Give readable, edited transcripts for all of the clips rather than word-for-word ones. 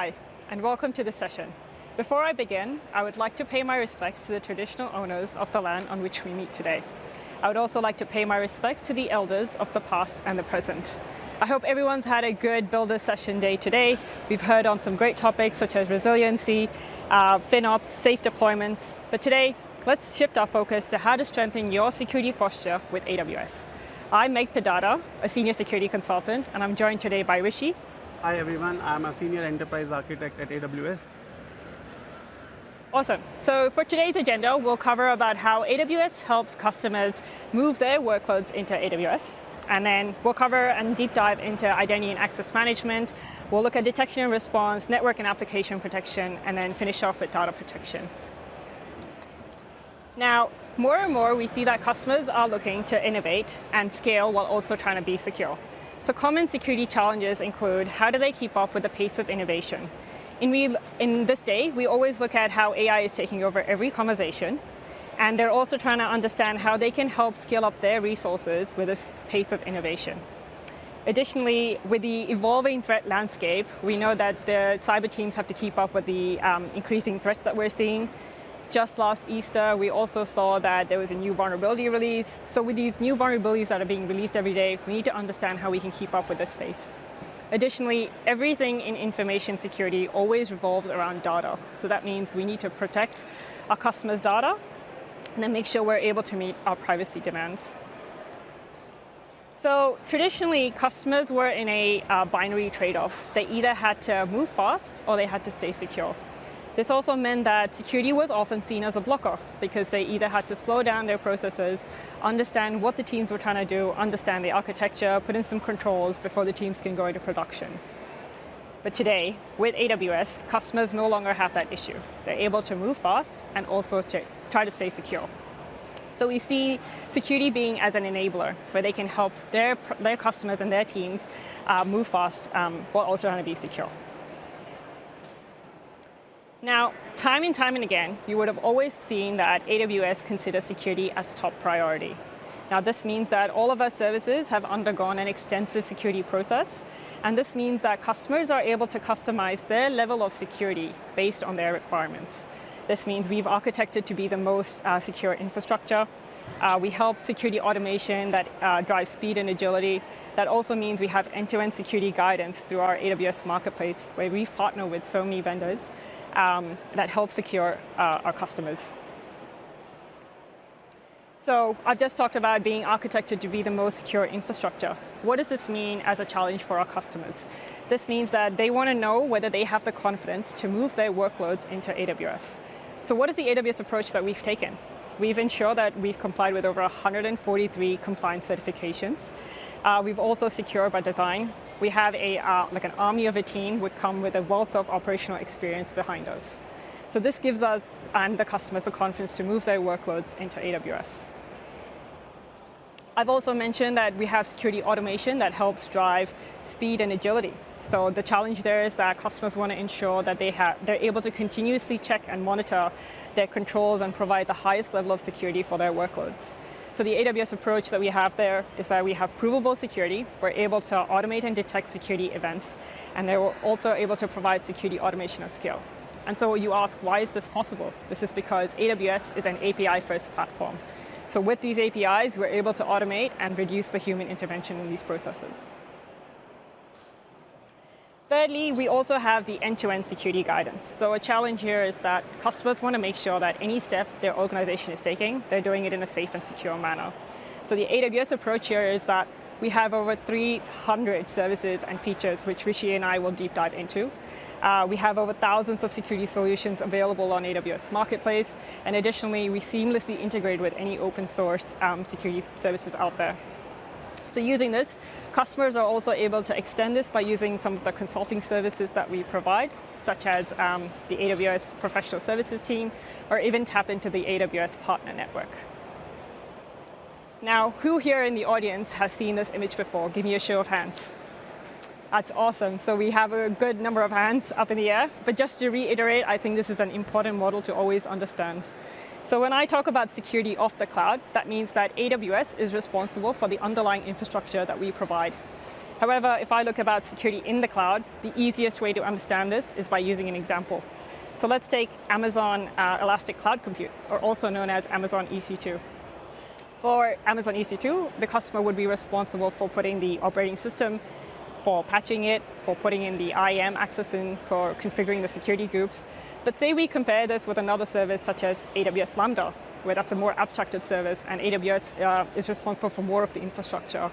Hi, and welcome to this session. Before I begin, I would like to pay my respects to the traditional owners of the land on which we meet today. I would also like to pay my respects to the elders of the past and the present. I hope everyone's had a good Builder Session day today. We've heard on some great topics such as resiliency, FinOps, safe deployments. But today, let's shift our focus to how to strengthen your security posture with AWS. I'm Meg Pedada, a senior security consultant, and I'm joined today by Rishi. Hi everyone, I'm a senior enterprise architect at AWS. Awesome. So for today's agenda, we'll cover about how AWS helps customers move their workloads into AWS. And then we'll cover and deep dive into identity and access management. We'll look at detection and response, network and application protection, and then finish off with data protection. Now, more and more, we see that customers are looking to innovate and scale while also trying to be secure. So common security challenges include how do they keep up with the pace of innovation? In this day, we always look at how AI is taking over every conversation, and they're also trying to understand how they can help scale up their resources with this pace of innovation. Additionally, with the evolving threat landscape, we know that the cyber teams have to keep up with the increasing threats that we're seeing. Just last Easter, we also saw that there was a new vulnerability release. So with these new vulnerabilities that are being released every day, we need to understand how we can keep up with this space. Additionally, everything in information security always revolves around data. So that means we need to protect our customers' data and then make sure we're able to meet our privacy demands. So traditionally, customers were in a binary trade-off. They either had to move fast or they had to stay secure. This also meant that security was often seen as a blocker because they either had to slow down their processes, understand what the teams were trying to do, understand the architecture, put in some controls before the teams can go into production. But today, with AWS, customers no longer have that issue. They're able to move fast and also try to stay secure. So we see security being as an enabler, where they can help their customers and their teams move fast while also trying to be secure. Now, time and again, you would have always seen that AWS considers security as top priority. Now, this means that all of our services have undergone an extensive security process, and this means that customers are able to customize their level of security based on their requirements. This means we've architected to be the most secure infrastructure. We help security automation that drives speed and agility. That also means we have end-to-end security guidance through our AWS marketplace, where we've partnered with so many vendors that help secure our customers. So I've just talked about being architected to be the most secure infrastructure. What does this mean as a challenge for our customers? This means that they want to know whether they have the confidence to move their workloads into AWS. So what is the AWS approach that we've taken? We've ensured that we've complied with over 143 compliance certifications. We've also secured by design. We have an army of a team would come with a wealth of operational experience behind us. So this gives us and the customers the confidence to move their workloads into AWS. I've also mentioned that we have security automation that helps drive speed and agility. So the challenge there is that customers want to ensure that they're able to continuously check and monitor their controls and provide the highest level of security for their workloads. So the AWS approach that we have there is that we have provable security. We're able to automate and detect security events, and they're also able to provide security automation at scale. And so you ask, why is this possible? This is because AWS is an API-first platform. So with these APIs, we're able to automate and reduce the human intervention in these processes. Thirdly, we also have the end-to-end security guidance. So a challenge here is that customers want to make sure that any step their organization is taking, they're doing it in a safe and secure manner. So the AWS approach here is that we have over 300 services and features, which Rishi and I will deep dive into. We have over thousands of security solutions available on AWS Marketplace, and additionally, we seamlessly integrate with any open source security services out there. So using this, customers are also able to extend this by using some of the consulting services that we provide, such as the AWS professional services team, or even tap into the AWS partner network. Now, who here in the audience has seen this image before? Give me a show of hands. That's awesome. So we have a good number of hands up in the air. But just to reiterate, I think this is an important model to always understand. So when I talk about security off the cloud, that means that AWS is responsible for the underlying infrastructure that we provide. However, if I look about security in the cloud, the easiest way to understand this is by using an example. So let's take Amazon Elastic Cloud Compute, or also known as Amazon EC2. For Amazon EC2, the customer would be responsible for putting the operating system, for patching it, for putting in the IAM access in, for configuring the security groups. But say we compare this with another service such as AWS Lambda, where that's a more abstracted service, and AWS is responsible for more of the infrastructure.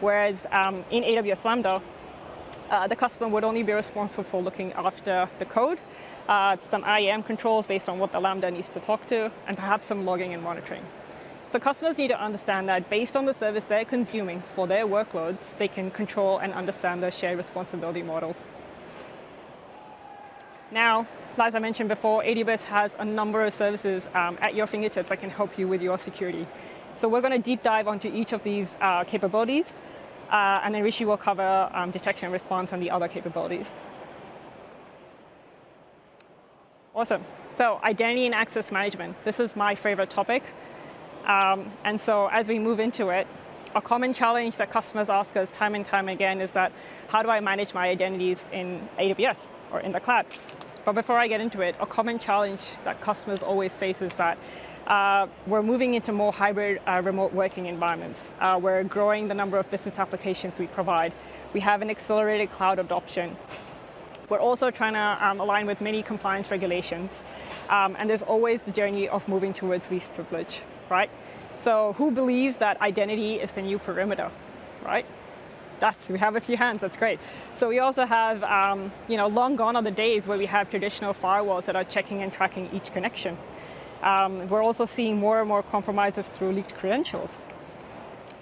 Whereas in AWS Lambda, the customer would only be responsible for looking after the code, some IAM controls based on what the Lambda needs to talk to, and perhaps some logging and monitoring. So customers need to understand that based on the service they're consuming for their workloads, they can control and understand the shared responsibility model. Now, as I mentioned before, AWS has a number of services at your fingertips that can help you with your security. So we're going to deep dive onto each of these capabilities, and then Rishi will cover detection and response and the other capabilities. Awesome. So identity and access management. This is my favorite topic. And so as we move into it, a common challenge that customers ask us time and time again is that, how do I manage my identities in AWS or in the cloud? But before I get into it, a common challenge that customers always face is that we're moving into more hybrid remote working environments. We're growing the number of business applications we provide. We have an accelerated cloud adoption. We're also trying to align with many compliance regulations. And there's always the journey of moving towards least privilege, right? So who believes that identity is the new perimeter, right? We have a few hands, that's great. So we also have, long gone are the days where we have traditional firewalls that are checking and tracking each connection. We're also seeing more and more compromises through leaked credentials.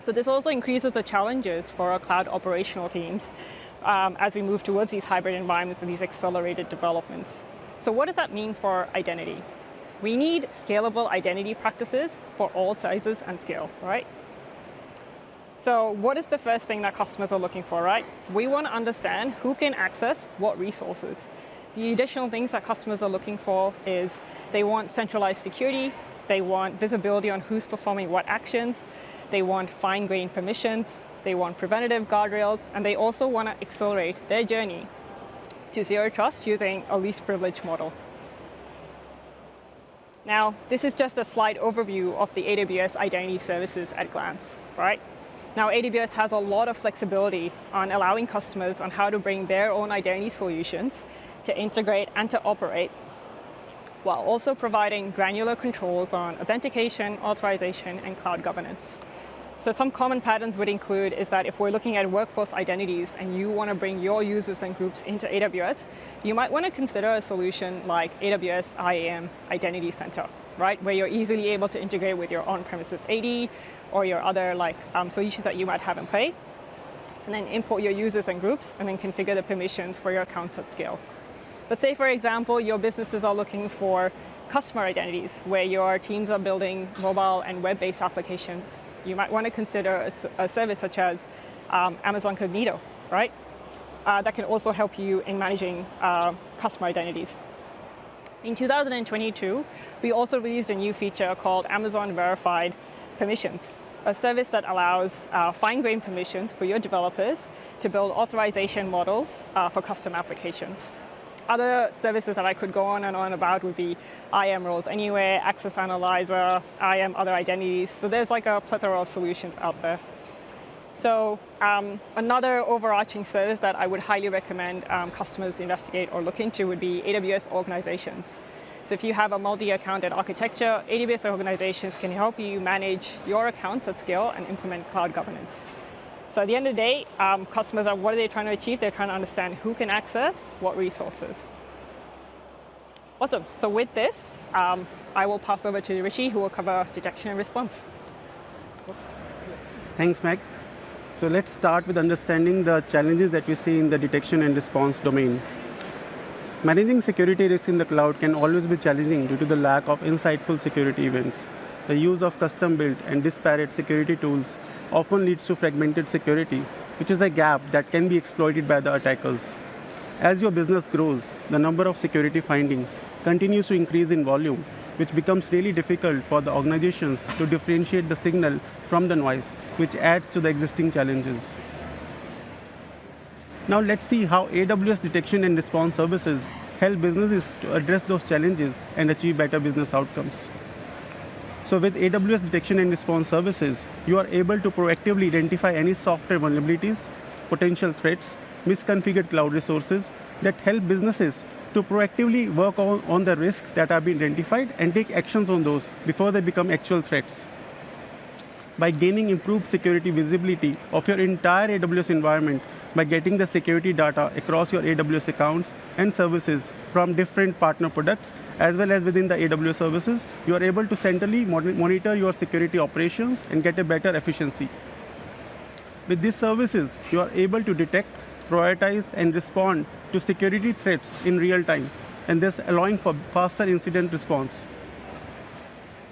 So this also increases the challenges for our cloud operational teams as we move towards these hybrid environments and these accelerated developments. So what does that mean for identity? We need scalable identity practices for all sizes and scale, right? So what is the first thing that customers are looking for, right? We want to understand who can access what resources. The additional things that customers are looking for is they want centralized security, they want visibility on who's performing what actions, they want fine-grained permissions, they want preventative guardrails, and they also want to accelerate their journey to zero trust using a least privilege model. Now, this is just a slight overview of the AWS identity services at a glance, right? Now, AWS has a lot of flexibility on allowing customers on how to bring their own identity solutions to integrate and to operate, while also providing granular controls on authentication, authorization, and cloud governance. So some common patterns would include is that if we're looking at workforce identities and you want to bring your users and groups into AWS, you might want to consider a solution like AWS IAM Identity Center, right? Where you're easily able to integrate with your on-premises AD or your other solutions that you might have in play, and then import your users and groups and then configure the permissions for your accounts at scale. But say, for example, your businesses are looking for customer identities where your teams are building mobile and web-based applications. You might want to consider a service such as Amazon Cognito, right? That can also help you in managing customer identities. In 2022, we also released a new feature called Amazon Verified Permissions, a service that allows fine-grained permissions for your developers to build authorization models for custom applications. Other services that I could go on and on about would be IAM Roles Anywhere, Access Analyzer, IAM Other Identities. So there's like a plethora of solutions out there. So another overarching service that I would highly recommend customers investigate or look into would be AWS Organizations. So if you have a multi-accounted architecture, AWS Organizations can help you manage your accounts at scale and implement cloud governance. So at the end of the day, customers what are they trying to achieve? They're trying to understand who can access what resources. Awesome. So with this, I will pass over to Rishi, who will cover detection and response. Thanks, Meg. So let's start with understanding the challenges that we see in the detection and response domain. Managing security risk in the cloud can always be challenging due to the lack of insightful security events. The use of custom-built and disparate security tools often leads to fragmented security, which is a gap that can be exploited by the attackers. As your business grows, the number of security findings continues to increase in volume, which becomes really difficult for the organizations to differentiate the signal from the noise, which adds to the existing challenges. Now let's see how AWS detection and response services help businesses to address those challenges and achieve better business outcomes. So with AWS detection and response services, you are able to proactively identify any software vulnerabilities, potential threats, misconfigured cloud resources that help businesses to proactively work on the risks that have been identified and take actions on those before they become actual threats. By gaining improved security visibility of your entire AWS environment, by getting the security data across your AWS accounts and services from different partner products, as well as within the AWS services, you are able to centrally monitor your security operations and get a better efficiency. With these services, you are able to detect, prioritize, and respond to security threats in real time, and thus allowing for faster incident response.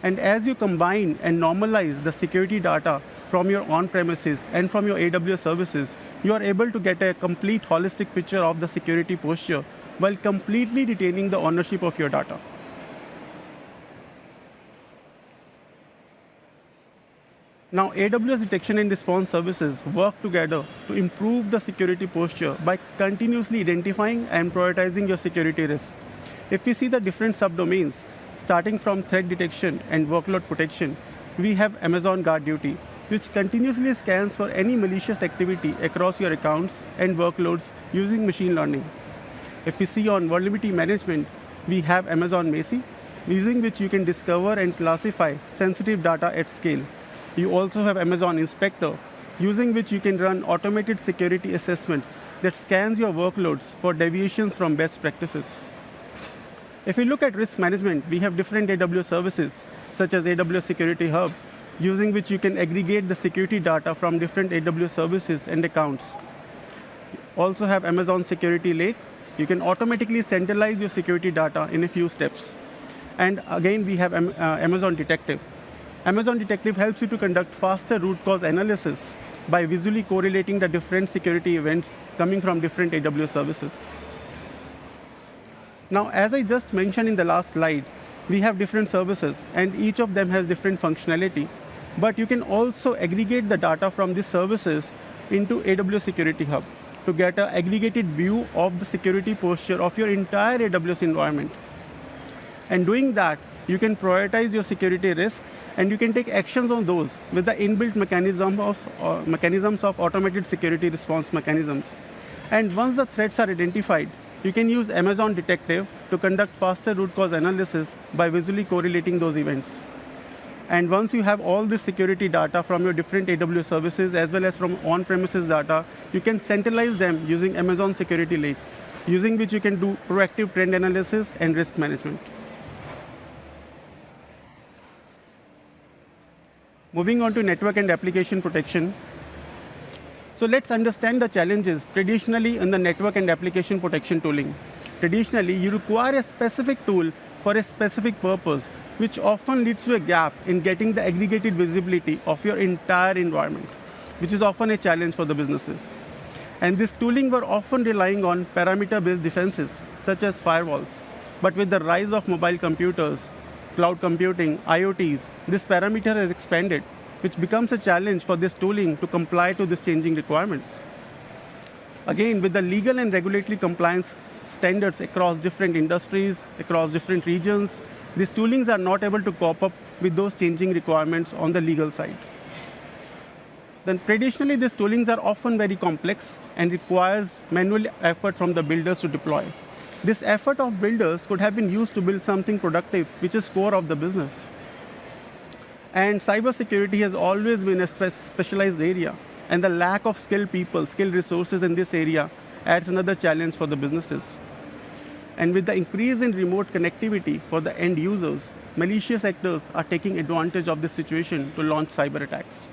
And as you combine and normalize the security data from your on-premises and from your AWS services, you are able to get a complete holistic picture of the security posture while completely retaining the ownership of your data. Now, AWS detection and response services work together to improve the security posture by continuously identifying and prioritizing your security risks. If we see the different subdomains, starting from threat detection and workload protection, we have Amazon Guard Duty, which continuously scans for any malicious activity across your accounts and workloads using machine learning. If we see on vulnerability management, we have Amazon Macie, using which you can discover and classify sensitive data at scale. You also have Amazon Inspector, using which you can run automated security assessments that scans your workloads for deviations from best practices. If we look at risk management, we have different AWS services, such as AWS Security Hub, using which you can aggregate the security data from different AWS services and accounts. Also have Amazon Security Lake. You can automatically centralize your security data in a few steps. And again, we have Amazon Detective. Amazon Detective helps you to conduct faster root cause analysis by visually correlating the different security events coming from different AWS services. Now, as I just mentioned in the last slide, we have different services, and each of them has different functionality. But you can also aggregate the data from these services into AWS Security Hub to get an aggregated view of the security posture of your entire AWS environment. And doing that, you can prioritize your security risk, and you can take actions on those with the inbuilt mechanisms of automated security response mechanisms. And once the threats are identified, you can use Amazon Detective to conduct faster root cause analysis by visually correlating those events. And once you have all this security data from your different AWS services as well as from on-premises data, you can centralize them using Amazon Security Lake, using which you can do proactive trend analysis and risk management. Moving on to network and application protection. So let's understand the challenges traditionally in the network and application protection tooling. Traditionally, you require a specific tool for a specific purpose, which often leads to a gap in getting the aggregated visibility of your entire environment, which is often a challenge for the businesses. And this tooling were often relying on parameter-based defenses, such as firewalls. But with the rise of mobile computers, cloud computing, IoTs, this parameter has expanded, which becomes a challenge for this tooling to comply to these changing requirements. Again, with the legal and regulatory compliance standards across different industries, across different regions, these toolings are not able to cope up with those changing requirements on the legal side. Then traditionally, these toolings are often very complex and requires manual effort from the builders to deploy. This effort of builders could have been used to build something productive, which is core of the business. And cybersecurity has always been a specialized area, and the lack of skilled people, skilled resources in this area adds another challenge for the businesses. And with the increase in remote connectivity for the end users, malicious actors are taking advantage of this situation to launch cyber attacks.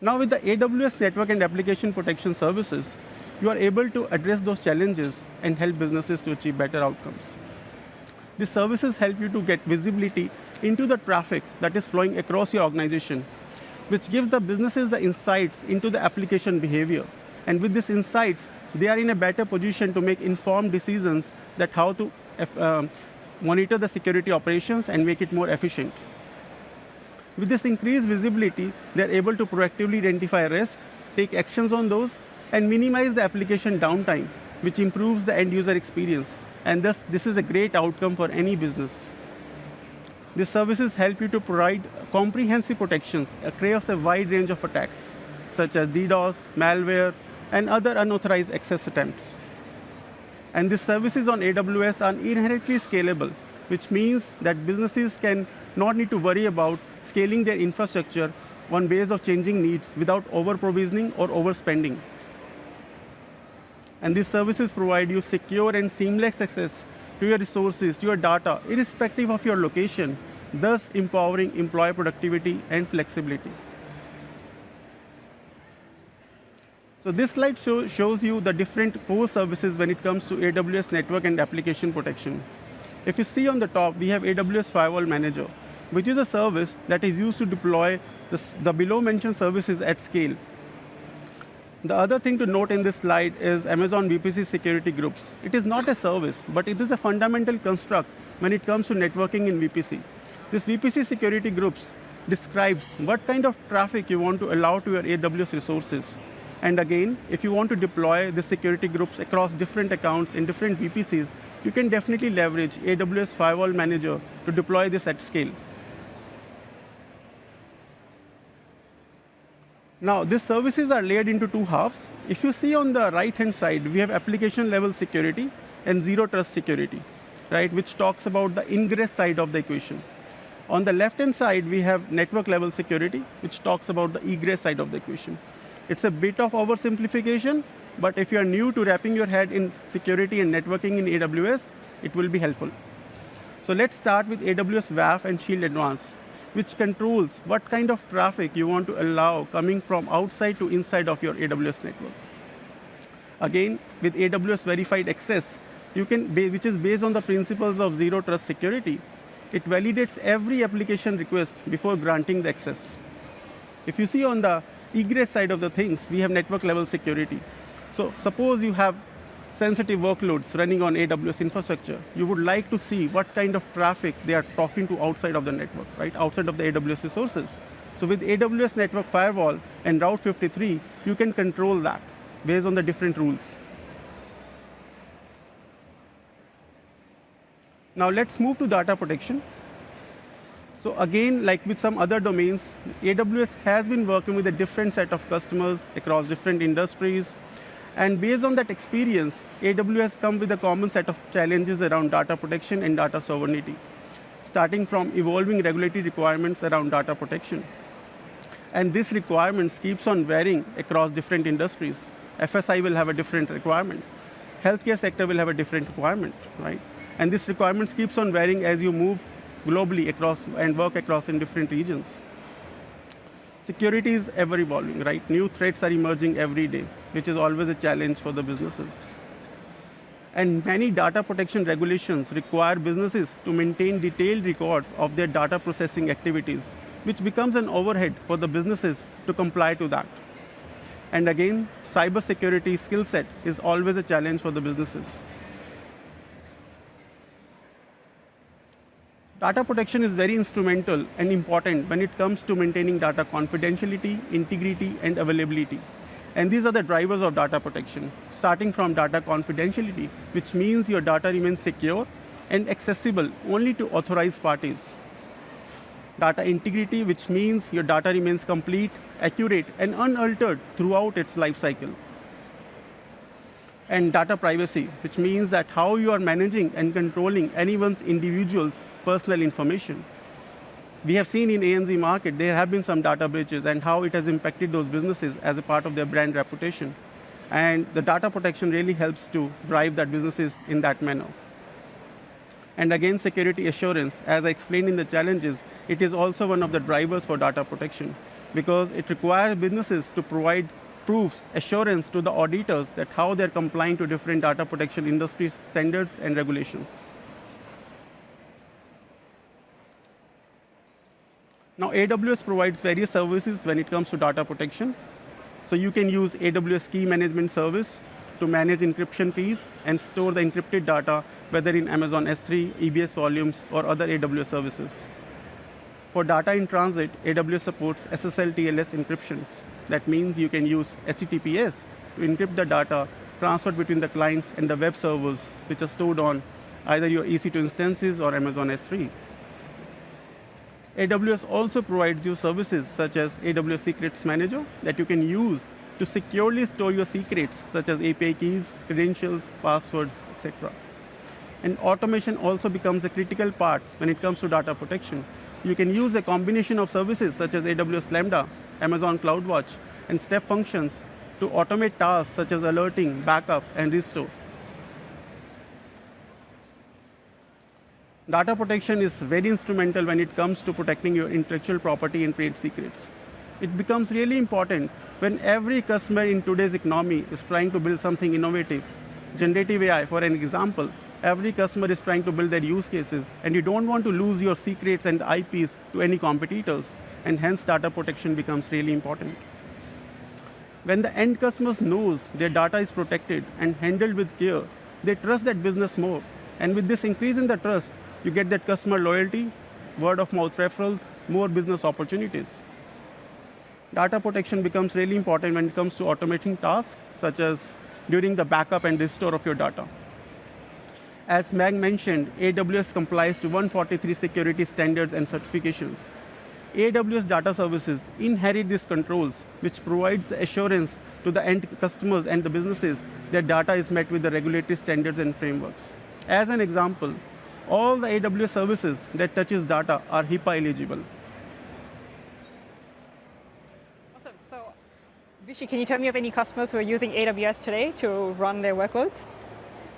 Now with the AWS Network and Application Protection Services, you are able to address those challenges and help businesses to achieve better outcomes. These services help you to get visibility into the traffic that is flowing across your organization, which gives the businesses the insights into the application behavior. And with these insights, they are in a better position to make informed decisions that how to monitor the security operations and make it more efficient. With this increased visibility, they're able to proactively identify risk, take actions on those, and minimize the application downtime, which improves the end user experience. And thus, this is a great outcome for any business. These services help you to provide comprehensive protections across a wide range of attacks, such as DDoS, malware, and other unauthorized access attempts. And these services on AWS are inherently scalable, which means that businesses can not need to worry about scaling their infrastructure on base of changing needs without over-provisioning or overspending. And these services provide you secure and seamless access to your resources, to your data, irrespective of your location, thus empowering employee productivity and flexibility. So this slide shows you the different core services when it comes to AWS network and application protection. If you see on the top, we have AWS Firewall Manager, which is a service that is used to deploy the below-mentioned services at scale. The other thing to note in this slide is Amazon VPC Security Groups. It is not a service, but it is a fundamental construct when it comes to networking in VPC. This VPC Security Groups describes what kind of traffic you want to allow to your AWS resources. And again, if you want to deploy the security groups across different accounts in different VPCs, you can definitely leverage AWS Firewall Manager to deploy this at scale. Now, these services are layered into two halves. If you see on the right-hand side, we have application level security and zero trust security, right, which talks about the ingress side of the equation. On the left-hand side, we have network level security, which talks about the egress side of the equation. It's a bit of oversimplification, but if you're new to wrapping your head in security and networking in AWS, it will be helpful. So let's start with AWS WAF and Shield Advanced, which controls what kind of traffic you want to allow coming from outside to inside of your AWS network. Again, with AWS Verified Access, which is based on the principles of zero trust security, it validates every application request before granting the access. If you see on the egress side of the things, we have network level security. So suppose you have sensitive workloads running on AWS infrastructure. You would like to see what kind of traffic they are talking to outside of the network, right? Outside of the AWS resources. So with AWS Network Firewall and Route 53, you can control that based on the different rules. Now let's move to data protection. So again, like with some other domains, AWS has been working with a different set of customers across different industries. And based on that experience, AWS comes with a common set of challenges around data protection and data sovereignty, starting from evolving regulatory requirements around data protection. And these requirements keeps on varying across different industries. FSI will have a different requirement. Healthcare sector will have a different requirement, right? And this requirements keeps on varying as you move globally across and work across in different regions. Security is ever evolving, right? New threats are emerging every day, which is always a challenge for the businesses. And many data protection regulations require businesses to maintain detailed records of their data processing activities, which becomes an overhead for the businesses to comply to that. And again, cybersecurity skill set is always a challenge for the businesses. Data protection is very instrumental and important when it comes to maintaining data confidentiality, integrity, and availability. And these are the drivers of data protection, starting from data confidentiality, which means your data remains secure and accessible only to authorized parties. Data integrity, which means your data remains complete, accurate, and unaltered throughout its life cycle. And data privacy, which means that how you are managing and controlling anyone's individual's personal information. We have seen in ANZ market, there have been some data breaches and how it has impacted those businesses as a part of their brand reputation. And the data protection really helps to drive that businesses in that manner. And again, security assurance, as I explained in the challenges, it is also one of the drivers for data protection because it requires businesses to provide proofs, assurance to the auditors that how they're complying to different data protection industry standards and regulations. Now, AWS provides various services when it comes to data protection. So you can use AWS Key Management Service to manage encryption keys and store the encrypted data, whether in Amazon S3, EBS volumes, or other AWS services. For data in transit, AWS supports SSL TLS encryptions. That means you can use HTTPS to encrypt the data transferred between the clients and the web servers, which are stored on either your EC2 instances or Amazon S3. AWS also provides you services such as AWS Secrets Manager that you can use to securely store your secrets, such as API keys, credentials, passwords, etc. And automation also becomes a critical part when it comes to data protection. You can use a combination of services such as AWS Lambda, Amazon CloudWatch, and step functions to automate tasks such as alerting, backup, and restore. Data protection is very instrumental when it comes to protecting your intellectual property and trade secrets. It becomes really important when every customer in today's economy is trying to build something innovative. Generative AI, for an example, every customer is trying to build their use cases, and you don't want to lose your secrets and IPs to any competitors, and hence data protection becomes really important. When the end customers knows their data is protected and handled with care, they trust that business more. And with this increase in the trust, you get that customer loyalty, word of mouth referrals, more business opportunities. Data protection becomes really important when it comes to automating tasks, such as during the backup and restore of your data. As Meg mentioned, AWS complies to 143 security standards and certifications. AWS data services inherit these controls, which provides the assurance to the end customers and the businesses that data is met with the regulatory standards and frameworks. As an example, all the AWS services that touches data are HIPAA eligible. Awesome. So, Vishy, can you tell me of any customers who are using AWS today to run their workloads?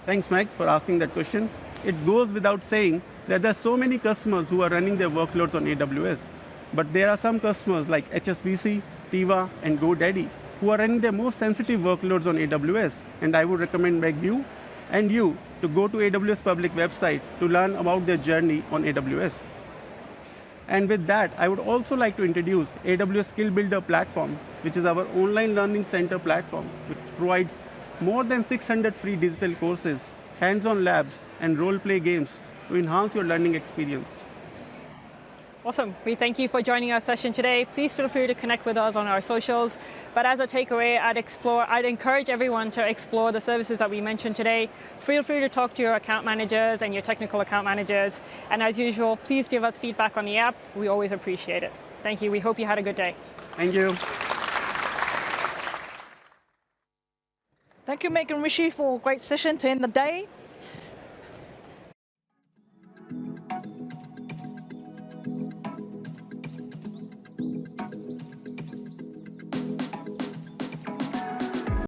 Thanks, Meg, for asking that question. It goes without saying that there are so many customers who are running their workloads on AWS. But there are some customers like HSBC, Tiva, and GoDaddy who are running their most sensitive workloads on AWS. And I would recommend Meg you and you to go to AWS public website to learn about their journey on AWS. And with that, I would also like to introduce AWS Skill Builder platform, which is our online learning center platform, which provides more than 600 free digital courses, hands-on labs, and role-play games to enhance your learning experience. Awesome. We thank you for joining our session today. Please feel free to connect with us on our socials. But as a takeaway, I'd encourage everyone to explore the services that we mentioned today. Feel free to talk to your account managers and your technical account managers. And as usual, please give us feedback on the app. We always appreciate it. Thank you. We hope you had a good day. Thank you. Thank you, Meg and Rishi, for a great session to end the day.